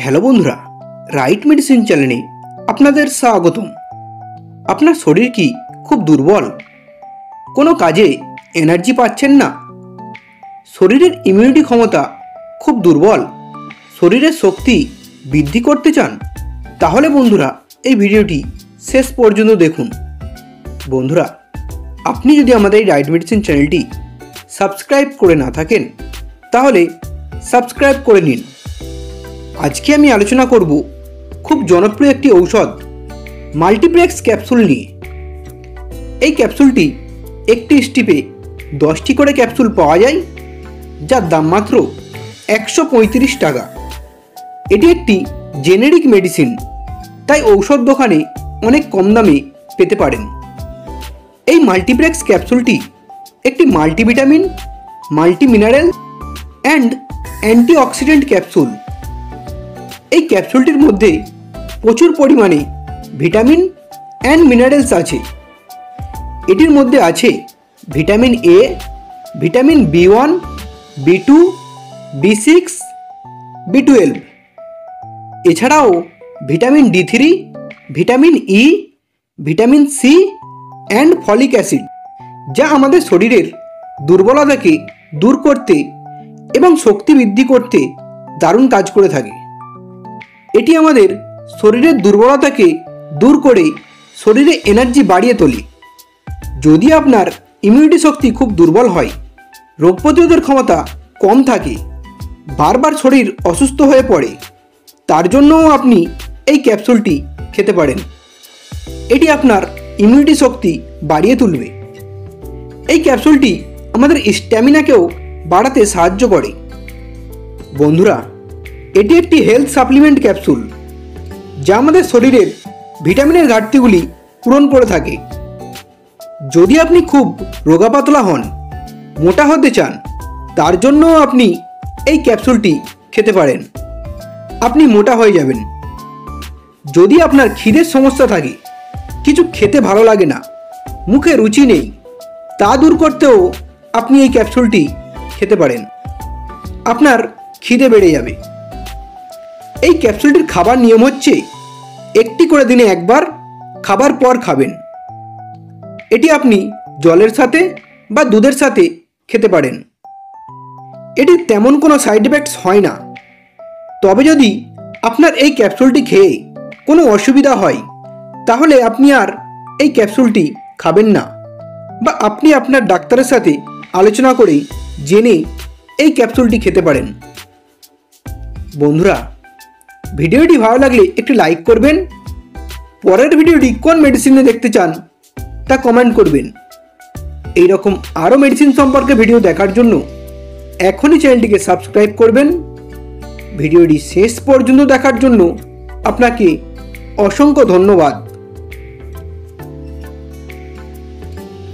Hello বন্ধুরা, right medicine চ্যানেলে আপনাদের স্বাগতম। আপনার শরীর কি খুব দুর্বল? কোনো কাজে এনার্জি পাচ্ছেন না? শরীরের ইমিউনিটি ক্ষমতা খুব দুর্বল? শরীরের শক্তি বৃদ্ধি করতে চান? তাহলে বন্ধুরা এই ভিডিওটি শেষ পর্যন্ত দেখুন। বন্ধুরা, আপনি যদি আমাদের এই রাইট মেডিসিন চ্যানেলটি সাবস্ক্রাইব করে না থাকেন তাহলে সাবস্ক্রাইব করে নিন। আজকে আমি আলোচনা করব খুব জনপ্রিয় একটি ঔষধ মাল্টিপ্লেক্স ক্যাপসুল নিয়ে। এই ক্যাপসুলটি একটি স্টিপে 10টি করে ক্যাপসুল পাওয়া যায়, যার দাম মাত্র 135 টাকা। এটি একটি জেনেরিক মেডিসিন, তাই ঔষধ দোকানে অনেক কম দামে পেতে পারেন। এই মাল্টিপ্লেক্স ক্যাপসুলটি একটি multivitamin, multimineral and antioxidant capsule. এই ক্যাপসুলটির মধ্যে প্রচুর পরিমাণে ভিটামিন অ্যান্ড মিনারেলস আছে। এটির মধ্যে আছে vitamin A, vitamin B1, B2, B6, B12। এছাড়াও vitamin D3, vitamin E, vitamin C and folic acid, যা আমাদের শরীরের দুর্বলতাকে দূর করতে এবং শক্তি বৃদ্ধি করতে দারুণ কাজ করে থাকে। এটি আমাদের শরীরের দুর্বলতাকে দূর করে শরীরে এনার্জি বাড়িয়ে তোলে। যদি আপনার ইমিউনিটি শক্তি খুব দুর্বল হয়, রোগ প্রতিরোধের ক্ষমতা কম থাকে, বারবার শরীর অসুস্থ হয়ে পড়ে, তার জন্যও আপনি এই ক্যাপসুলটি খেতে পারেন। এটি আপনার ইমিউনিটি শক্তি বাড়িয়ে তুলবে। এই ক্যাপসুলটি আমাদের স্ট্যামিনাকেও বাড়াতে সাহায্য করে। বন্ধুরা, এটি একটি হেলথ সাপ্লিমেন্ট ক্যাপসুল, যা আমাদের শরীরের ভিটামিনের ঘাটতিগুলি পূরণ করে থাকে। যদি আপনি খুব রোগাপাতলা হন, মোটা হতে চান, তার জন্যও আপনি এই ক্যাপসুলটি খেতে পারেন। আপনি মোটা হয়ে যাবেন। যদি আপনার খিদের সমস্যা থাকে, কিছু খেতে ভালো লাগে না, মুখে রুচি নেই, তা দূর করতেও আপনি এই ক্যাপসুলটি খেতে পারেন। আপনার খিদে বেড়ে যাবে। এই ক্যাপসুলটির খাবার নিয়ম হচ্ছে একটি করে দিনে একবার খাবার পর খাবেন। এটি আপনি জলের সাথে বা দুধের সাথে খেতে পারেন। এটির তেমন কোনো সাইড এফেক্টস হয় না। তবে যদি আপনার এই ক্যাপসুলটি খেয়ে কোনো অসুবিধা হয়, তাহলে আপনি আর এই ক্যাপসুলটি খাবেন না, বা আপনি আপনার ডাক্তারের সাথে আলোচনা করে জেনে এই ক্যাপসুলটি খেতে পারেন। বন্ধুরা, ভিডিওটি ভালো লাগলে একটি লাইক করবেন। পরের ভিডিওটি কোন মেডিসিনে দেখতে চান তা কমেন্ট করবেন। এই রকম আরও মেডিসিন সম্পর্কে ভিডিও দেখার জন্য এখনই চ্যানেলটিকে সাবস্ক্রাইব করবেন। ভিডিওটি শেষ পর্যন্ত দেখার জন্য আপনাকে অসংখ্য ধন্যবাদ।